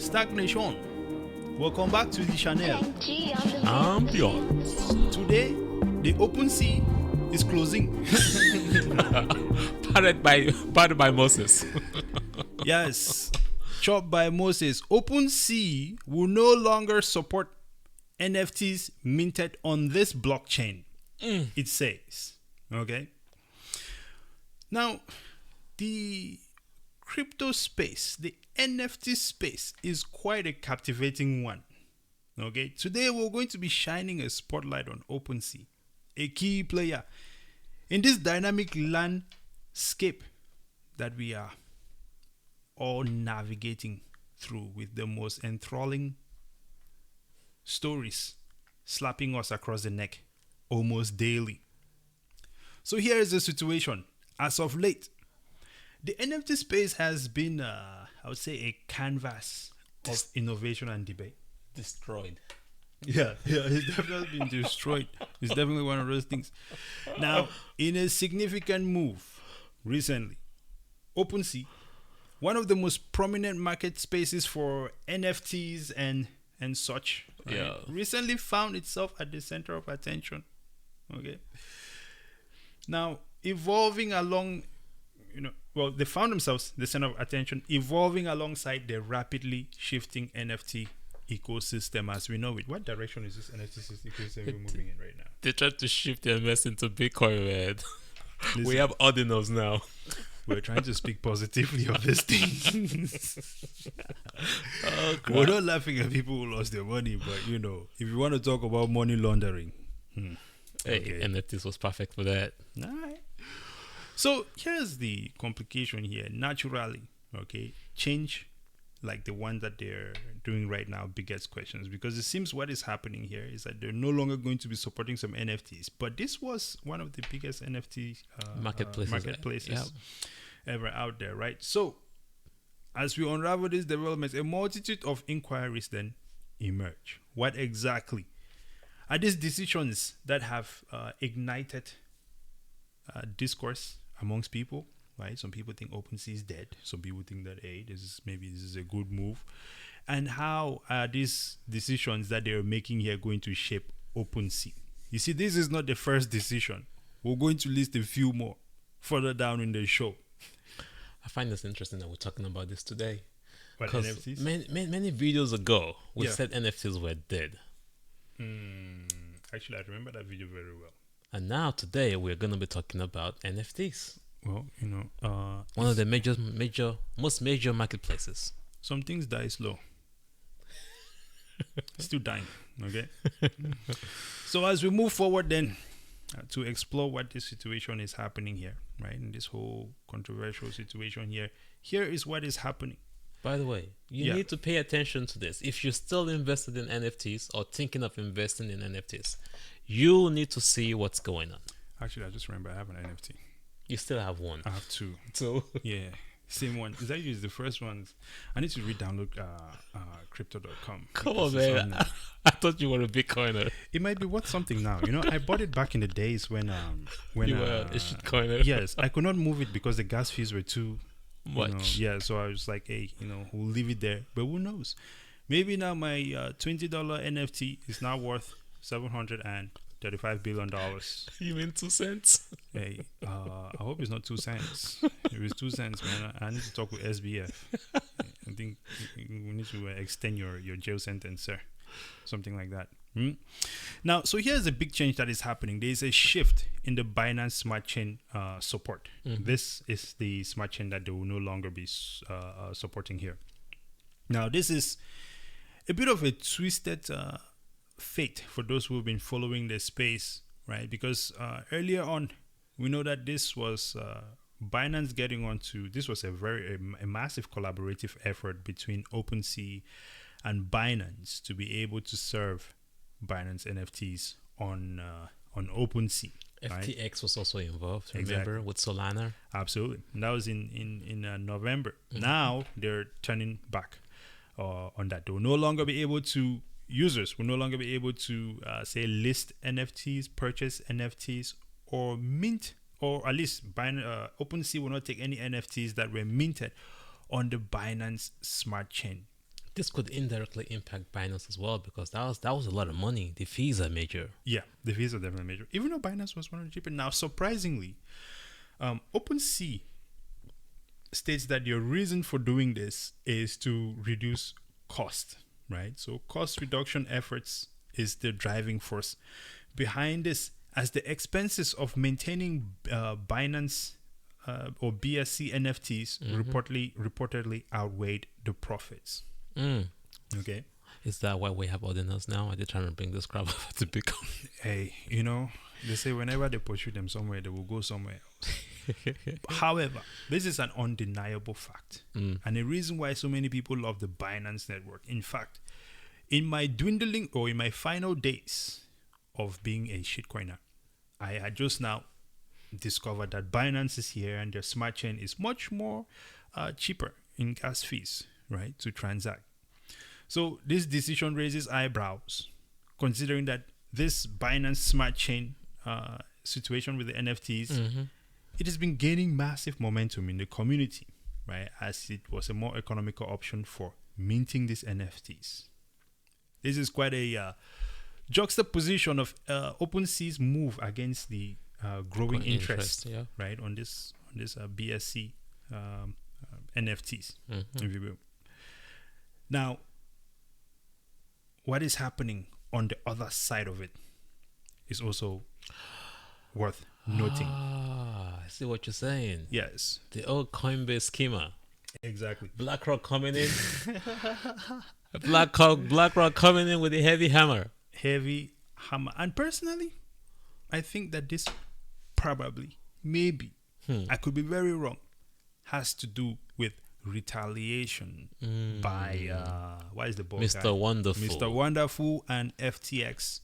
STAKK Nation, welcome back to the channel. Ambiance. Today, the OpenSea is closing. Parted by Moses. Yes, chopped by Moses. OpenSea will no longer support NFTs minted on this blockchain. It says, okay. Now, the crypto space, the NFT space, is quite a captivating one. Okay, today we're going to be shining a spotlight on OpenSea, a key player in this dynamic landscape that we are all navigating through, with the most enthralling stories slapping us across the neck almost daily. So here is the situation. As of late, the NFT space has been, I would say, a canvas of innovation and debate. Destroyed. Yeah, it's definitely been destroyed. It's definitely one of those things. Now, in a significant move recently, OpenSea, one of the most prominent market spaces for NFTs and such, right, Yeah. recently found itself at the center of attention. Okay. Now, evolving along, they found themselves the center of attention, evolving alongside the rapidly shifting NFT ecosystem as we know it. What direction is this NFT ecosystem we're moving in right now? They tried to shift their mess into Bitcoin, man. Listen, We have ordinals now. we're trying to speak positively of this thing. Oh, We're not laughing at people who lost their money, but if you want to talk about money laundering, Hey, okay. NFTs was perfect for that. All right. So here's the complication here. Naturally, okay, change like the one that they're doing right now begets questions, because it seems what is happening here is that they're no longer going to be supporting some NFTs. But this was one of the biggest NFT Marketplaces. ever out there, right? So as we unravel these developments, a multitude of inquiries then emerge. What exactly are these decisions that have ignited discourse amongst people, right? Some people think OpenSea is dead. Some people think that, hey, this is a good move. And how are these decisions that they're making here going to shape OpenSea? You see, this is not the first decision. We're going to list a few more further down in the show. I find this interesting that we're talking about this today. What, Because NFTs? many videos ago, we Yeah. said NFTs were dead. Actually, I remember that video very well. And now today we're going to be talking about NFTs. Well, One of the most major marketplaces. some things die slow. Still dying, okay? So as we move forward then to explore what this situation is happening here, right? In this whole controversial situation here is what is happening. By the way, you Yeah. need to pay attention to this. If you're still invested in NFTs or thinking of investing in NFTs, you need to see what's going on. Actually, I just remember I have an NFT. You still have one. I have two. So Yeah, same one. It's actually the first one. I need to re-download crypto.com. come on, man. I thought you were a Bitcoiner. It might be worth something now. I bought it back in the days when You were a shitcoiner. yes, I could not move it because the gas fees were too Much. yeah, so I was like, hey, we'll leave it there. But who knows? Maybe now my $20 NFT is now worth $735 billion. You mean 2 cents? Hey, I hope it's not 2 cents. If it's 2 cents, man, I need to talk with SBF. I think we need to extend your jail sentence, sir. Something like that. Now, so here's a big change that is happening. There is a shift in the Binance Smart Chain support. This is the smart chain that they will no longer be supporting here. Now, this is a bit of a twisted fate for those who have been following the space, right? Because earlier on, we know that this was Binance getting onto. This was a massive collaborative effort between OpenSea and Binance to be able to serve Binance NFTs on OpenSea. Right? FTX was also involved, remember, Exactly. with Solana. Absolutely. And that was in November. Now they're turning back on that. They will no longer be able to. Users will no longer be able to say list NFTs, purchase NFTs, or mint, or at least OpenSea will not take any NFTs that were minted on the Binance Smart Chain. This could indirectly impact Binance as well because that was a lot of money. The fees are major. Yeah, the fees are definitely major. Even though Binance was one of the cheaper. Now, surprisingly, OpenSea states that your reason for doing this is to reduce cost, right? So cost reduction efforts is the driving force behind this, as the expenses of maintaining Binance or BSC NFTs reportedly outweighed the profits. Okay. Is that why we have ordinals now? Are they trying to bring this crowd over to become? Hey, they say whenever they pursue them somewhere, they will go somewhere else. However, this is an undeniable fact, and the reason why so many people love the Binance network. In fact, in my final days of being a shitcoiner, I had just now discovered that Binance is here and their smart chain is much more cheaper in gas fees, right, to transact. So this decision raises eyebrows, considering that this Binance smart chain situation with the NFTs, it has been gaining massive momentum in the community, right, as it was a more economical option for minting these NFTs. This is quite a juxtaposition of OpenSea's move against the growing interest, right, on this BSC NFTs, if you will. Now, what is happening on the other side of it is also worth noting. I see what you're saying. Yes. The old Coinbase schema. Exactly. BlackRock coming in. BlackRock coming in with a heavy hammer. Heavy hammer. And personally, I think that this probably, maybe, I could be very wrong, has to do with retaliation by what is the boss Mr. guy? Wonderful. Mr. Wonderful and FTX.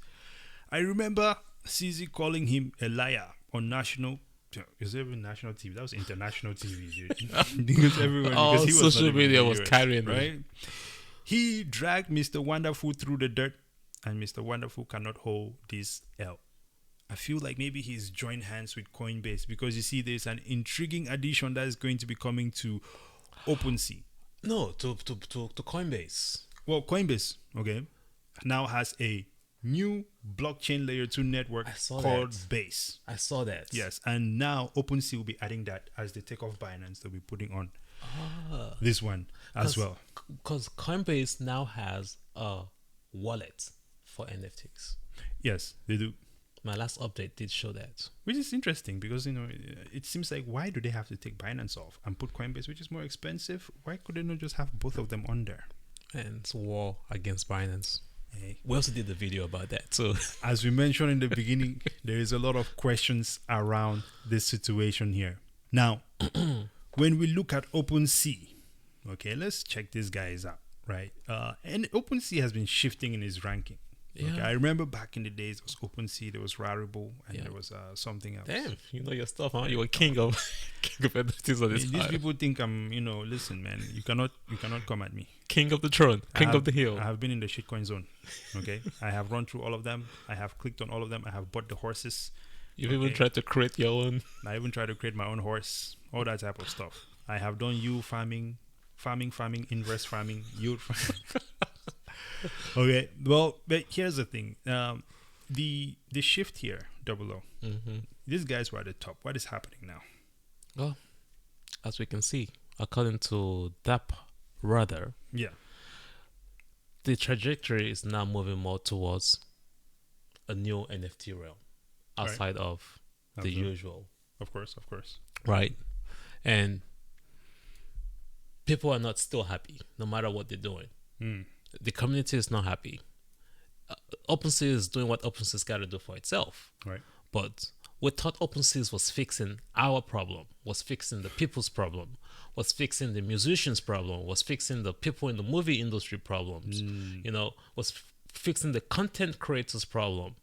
I remember CZ calling him a liar on national. Is it even national TV? That was international TV, dude. Because everyone, because he was social media was carrying right. He dragged Mr. Wonderful through the dirt, and Mr. Wonderful cannot hold this L. I feel like maybe he's joined hands with Coinbase, because you see there's an intriguing addition that is going to be coming to OpenSea. No, to Coinbase. Well, Coinbase, okay, now has a new blockchain layer 2 network called Base. I saw that. Yes, and now OpenSea will be adding that as they take off Binance. They'll be putting on this one as well. Because Coinbase now has a wallet for NFTs. Yes, they do. My last update did show that. Which is interesting because, it seems like, why do they have to take Binance off and put Coinbase, which is more expensive? Why could they not just have both of them on there? And it's war against Binance. Hey. We also did the video about that. So, as we mentioned in the beginning, there is a lot of questions around this situation here. Now, when we look at OpenSea, okay, let's check these guys out, right? And OpenSea has been shifting in its ranking. Yeah. Okay, I remember back in the days, there was OpenSea, there was Rarible, and there was something else. Damn, you know your stuff, huh? You were king of NFTs on this. These people think I'm, listen, man, you cannot come at me. King of the throne, king of the hill. I have been in the shitcoin zone. Okay, I have run through all of them. I have clicked on all of them. I have bought the horses. You've even tried to create your own. I even tried to create my own horse. All that type of stuff. I have done yield farming, inverse farming, yield farming. Okay, well, but here's the thing. The shift here, Double O. These guys were at the top. What is happening now? Well, as we can see, according to DAP, rather, the trajectory is now moving more towards a new NFT realm outside of the usual. Of course. Right. And people are not still happy, no matter what they're doing. The community is not happy. OpenSeas is doing what OpenSeas got to do for itself. Right. But we thought OpenSeas was fixing our problem, was fixing the people's problem, was fixing the musicians' problem, was fixing the people in the movie industry problems, was fixing the content creators' problem.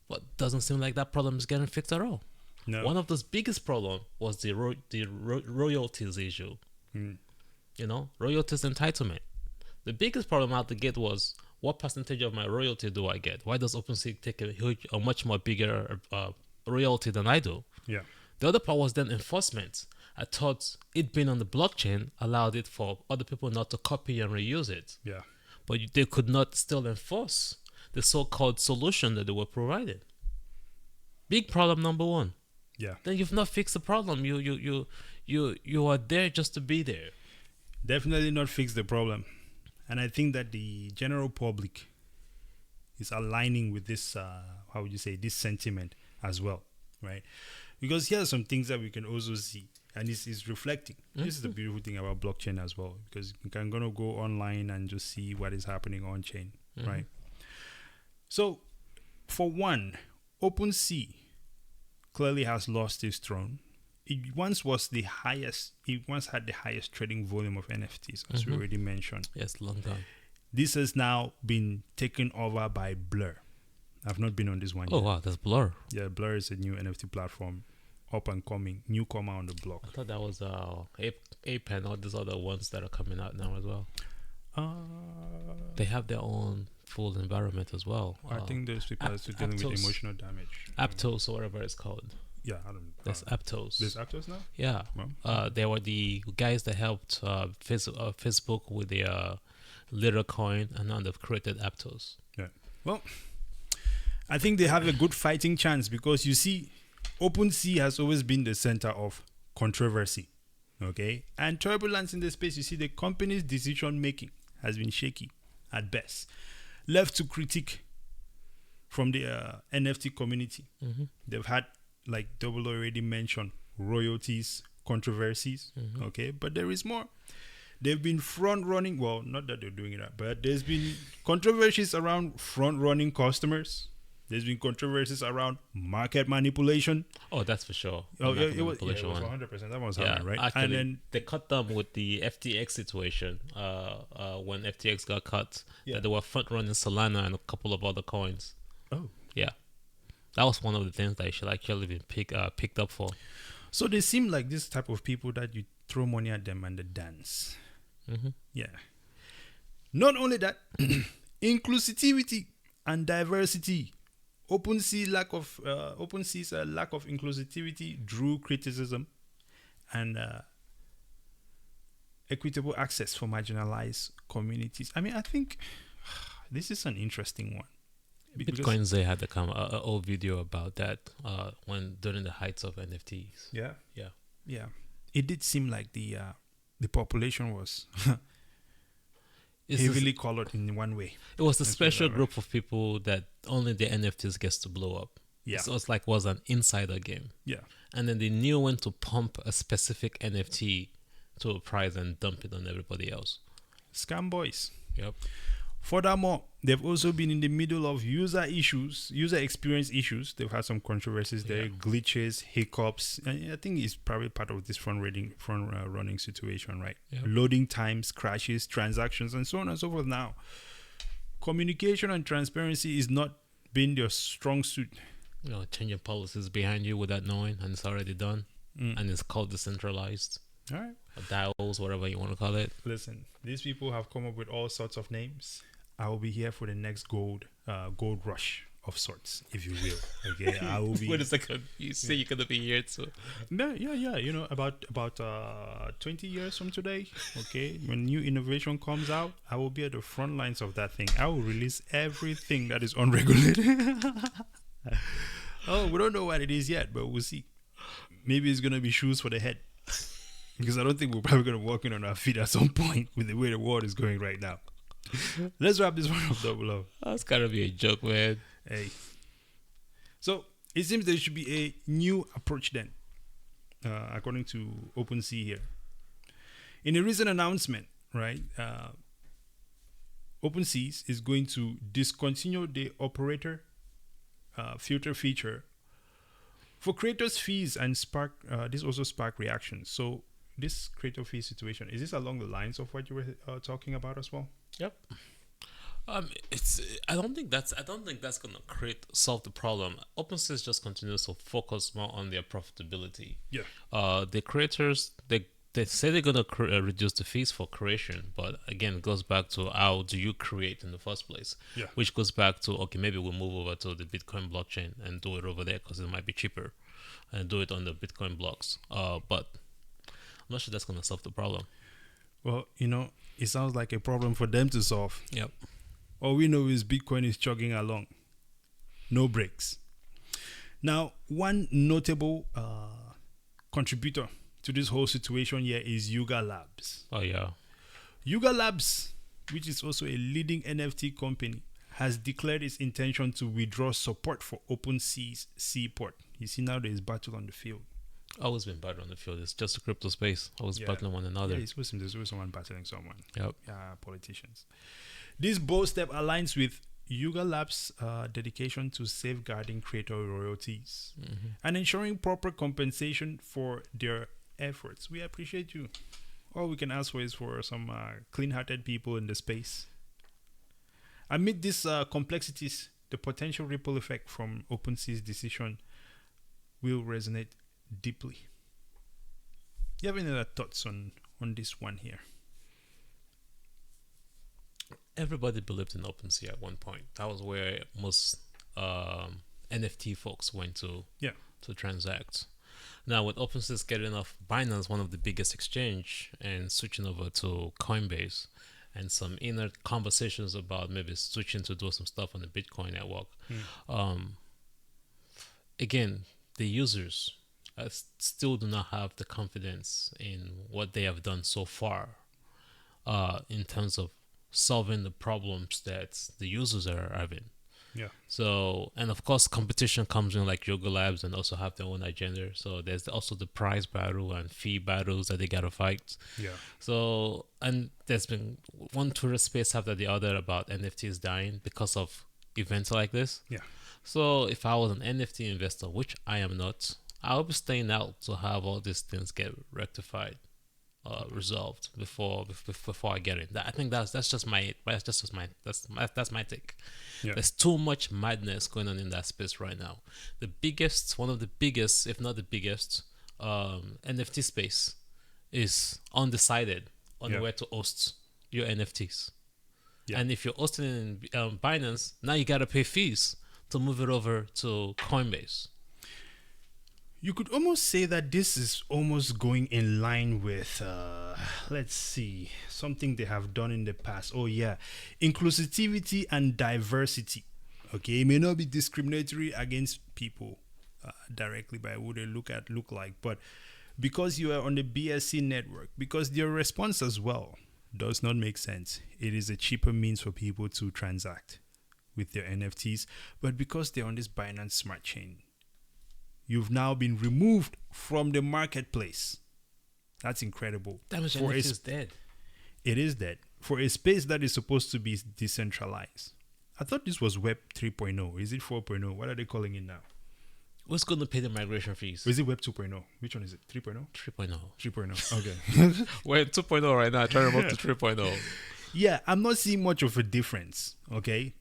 But doesn't seem like that problem is getting fixed at all. No. One of those biggest problems was the royalties issue. Royalties entitlement. The biggest problem out the gate was, what percentage of my royalty do I get? Why does OpenSea take a much more bigger royalty than I do? Yeah. The other part was then enforcement. I thought it being on the blockchain allowed it for other people not to copy and reuse it. Yeah. But they could not still enforce the so-called solution that they were providing. Big problem number one. Yeah. Then you've not fixed the problem. You are there just to be there. Definitely not fix the problem. And I think that the general public is aligning with this, how would you say, this sentiment as well, right? Because here are some things that we can also see, and it's reflecting. This is the beautiful thing about blockchain as well, because you can gonna go online and just see what is happening on chain, right? So, for one, OpenSea clearly has lost its throne. It once was the highest. It once had the highest trading volume of NFTs, as we already mentioned. Yes, long time. This has now been taken over by Blur. I've not been on this one Oh yet. wow, that's Blur. Yeah, Blur is a new NFT platform, up and coming, newcomer on the block. I thought that was Ape and all these other ones that are coming out now as well. They have their own full environment as well. I think those people are still dealing with Aptos. emotional damage. Aptos or whatever it's called. Yeah, I don't. That's Aptos. There's Aptos now. Yeah. Well. They were the guys that helped Facebook with their Liter coin, and now they've created Aptos. Yeah. Well, I think they have a good fighting chance because you see, OpenSea has always been the center of controversy, okay, and turbulence in the space. You see, the company's decision making has been shaky at best, left to critique from the NFT community. They've had, like Double already mentioned, royalties, controversies, okay, but there is more. They've been front running, well, not that they're doing it, but there's been controversies around front running customers. There's been controversies around market manipulation. Oh, that's for sure. Oh, Market it was manipulation one. 100%. That was happening, right? Actually, And then they cut them with the FTX situation. When FTX got cut, that they were front running Solana and a couple of other coins. oh, Yeah, that was one of the things that you should actually be picked up for. so they seem like this type of people that you throw money at them and they dance. Yeah. Not only that, inclusivity and diversity. OpenSea's lack of inclusivity drew criticism, and equitable access for marginalized communities. I mean, I think this is an interesting one. Bitcoin Zay had a old video about that when during the heights of NFTs. Yeah. Yeah. Yeah. It did seem like the population was heavily colored in one way. It was a Let's put it special that way. group of people that only the NFTs gets to blow up. Yeah. So it's like was an insider game. Yeah. And then they knew when to pump a specific NFT to a price and dump it on everybody else. Scam boys. Yep. Furthermore, they've also been in the middle of user experience issues. They've had some controversies there, glitches, hiccups. And I think it's probably part of this front running situation, right? Yep. Loading times, crashes, transactions, and so on and so forth. Now, communication and transparency is not been their strong suit. Changing policies behind you without knowing, and it's already done, and it's called decentralized. All right. Or DAOs, whatever you want to call it. Listen, these people have come up with all sorts of names. I will be here for the next gold rush of sorts, if you will. Okay, I will be. Wait a second. You say you're gonna be here too? Yeah. You know, about 20 years from today. Okay, when new innovation comes out, I will be at the front lines of that thing. I will release everything that is unregulated. Oh, we don't know what it is yet, but we'll see. Maybe it's gonna be shoes for the head, because I don't think we're probably gonna walk in on our feet at some point with the way the world is going right now. Let's wrap this one up, Double O. That's gotta be a joke, man. Hey. So it seems there should be a new approach then, according to OpenSea here. In a recent announcement, right, OpenSea is going to discontinue the operator filter feature for creators' fees and spark. This also sparked reactions. So this creator fee situation, is this along the lines of what you were talking about as well? Yep. I don't think that's gonna solve the problem. OpenSeas just continues to focus more on their profitability. Yeah. The creators they say they're gonna reduce the fees for creation, but again, it goes back to how do you create in the first place? Yeah. Which goes back to maybe we'll move over to the Bitcoin blockchain and do it over there because it might be cheaper, and do it on the Bitcoin blocks. But I'm not sure that's gonna solve the problem. Well, it sounds like a problem for them to solve. Yep. All we know is Bitcoin is chugging along. No breaks. Now, one notable contributor to this whole situation here is Yuga Labs. Oh yeah. Yuga Labs, which is also a leading NFT company, has declared its intention to withdraw support for OpenSeas Seaport. You see, now there is battle on the field. Always been battle on the field. It's just a crypto space. Always battling one another. Yeah, there's always someone battling someone. Yep. Politicians. This bold step aligns with Yuga Labs' dedication to safeguarding creator royalties and ensuring proper compensation for their efforts. We appreciate you. All we can ask for is for some clean-hearted people in the space. Amid these complexities, the potential ripple effect from OpenSea's decision will resonate deeply. You have any other thoughts on this one here? Everybody believed in OpenSea at one point. That was where most NFT folks went to transact. Now with OpenSea getting off Binance, one of the biggest exchange, and switching over to Coinbase, and some inner conversations about maybe switching to do some stuff on the Bitcoin network. Again, the users still do not have the confidence in what they have done so far in terms of solving the problems that the users are having. Yeah. So, and of course, competition comes in, like Yoga Labs, and also have their own agenda. So there's also the prize battle and fee battles that they gotta fight. Yeah. So, and there's been one Twitter space after the other about NFTs dying because of events like this. Yeah. So if I was an NFT investor, which I am not, I'll be staying out to have all these things get rectified, resolved before I get in. I think that's just my take. Yeah. There's too much madness going on in that space right now. One of the biggest, if not the biggest, NFT space is undecided on where to host your NFTs. Yeah. And if you're hosting in Binance, now you gotta pay fees to move it over to Coinbase. You could almost say that this is almost going in line with, let's see, something they have done in the past. Oh, yeah. Inclusivity and diversity. Okay. It may not be discriminatory against people directly by who they look like, but because you are on the BSC network, because their response as well does not make sense. It is a cheaper means for people to transact with their NFTs, but because they're on this Binance Smart Chain, you've now been removed from the marketplace. That's incredible. That means NFT is dead. It is dead. For a space that is supposed to be decentralized. I thought this was Web 3.0. Is it 4.0? What are they calling it now? Who's going to pay the migration fees? Or is it Web 2.0? Which one is it? 3.0? 3.0. 3.0. Okay. We're at 2.0 right now. Trying to move to 3.0. Yeah, I'm not seeing much of a difference. Okay.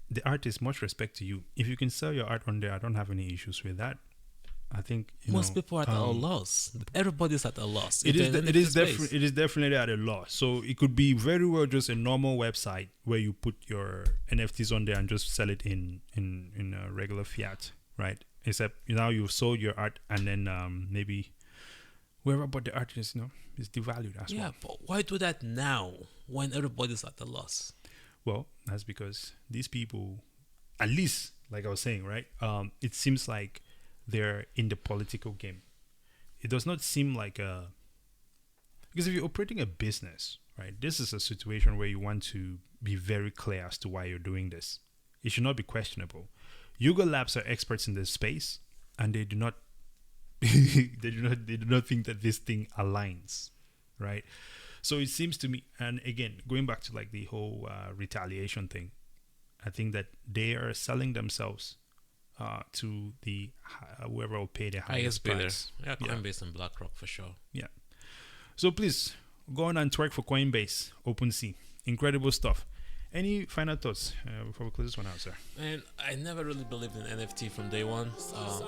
The artist, much respect to you. If you can sell your art on there, I don't have any issues with that. I think most people are at a loss. Everybody's at a loss. It is definitely at a loss. So it could be very well just a normal website where you put your NFTs on there and just sell it in a regular fiat, right? Except now you've sold your art, and then maybe whoever bought the art is devalued as well. Yeah, but why do that now when everybody's at a loss? Well, that's because these people, at least like I was saying, right? It seems like they're in the political game. It does not seem like because if you're operating a business, right, this is a situation where you want to be very clear as to why you're doing this. It should not be questionable. Yuga Labs are experts in this space, and they do not they do not think that this thing aligns, right? So it seems to me, and again, going back to like the whole retaliation thing, I think that they are selling themselves to the whoever will pay the highest price. Yeah, Coinbase and BlackRock for sure. Yeah. So please go on and twerk for Coinbase, OpenSea. Incredible stuff. Any final thoughts before we close this one out, sir? And I never really believed in NFT from day one.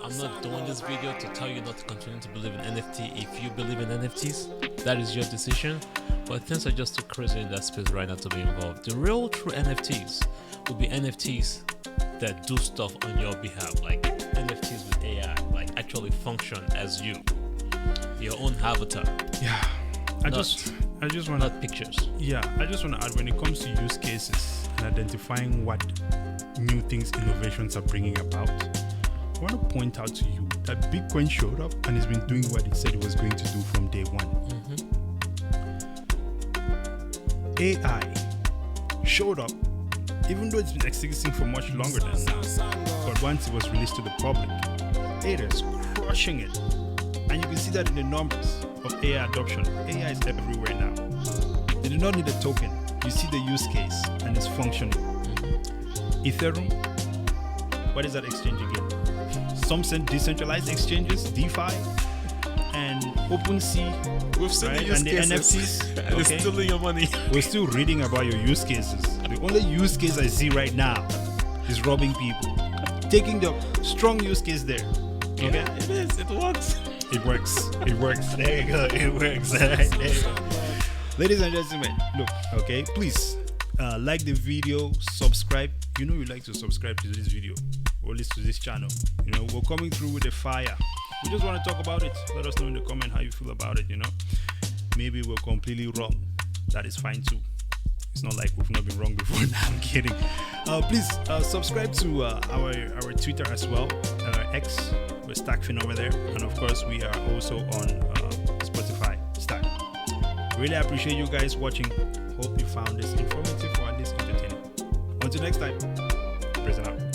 I'm not doing this video to tell you not to continue to believe in NFT. If you believe in NFTs, that is your decision. But things are just too crazy in that space right now to be involved. The real true NFTs will be NFTs that do stuff on your behalf, like NFTs with AI, like actually function as you. Your own avatar. Yeah. I just want not pictures. Yeah, I just want to add, when it comes to use cases and identifying what new things, innovations are bringing about, I want to point out to you that Bitcoin showed up and it's been doing what it said it was going to do from day one. AI showed up, even though it's been existing for much longer than now. But once it was released to the public, it is crushing it. And you can see that in the numbers of AI adoption. AI is everywhere now. They do not need a token. You see the use case and it's functioning. Ethereum, what is that exchange again? Some send decentralized exchanges, DeFi, and OpenSeas. We've seen right? the use and the cases. NFTs. And it's stealing your money. We're still reading about your use cases. The only use case I see right now is robbing people. Taking the strong use case there. Okay? Yeah, it is. It works. It works. It works. There you go. It works. All right. There you go. Ladies and gentlemen, look, okay, please like the video, subscribe. You know you like to subscribe to this video or at least to this channel. You know, we're coming through with a fire. We just want to talk about it. Let us know in the comment how you feel about it, you know. Maybe we're completely wrong. That is fine too. It's not like we've not been wrong before. Nah, I'm kidding. Please subscribe to our Twitter as well, X. We're STAKK over there, and of course we are also on Spotify. STAKK. Really appreciate you guys watching. Hope you found this informative or at least entertaining. Until next time, present out.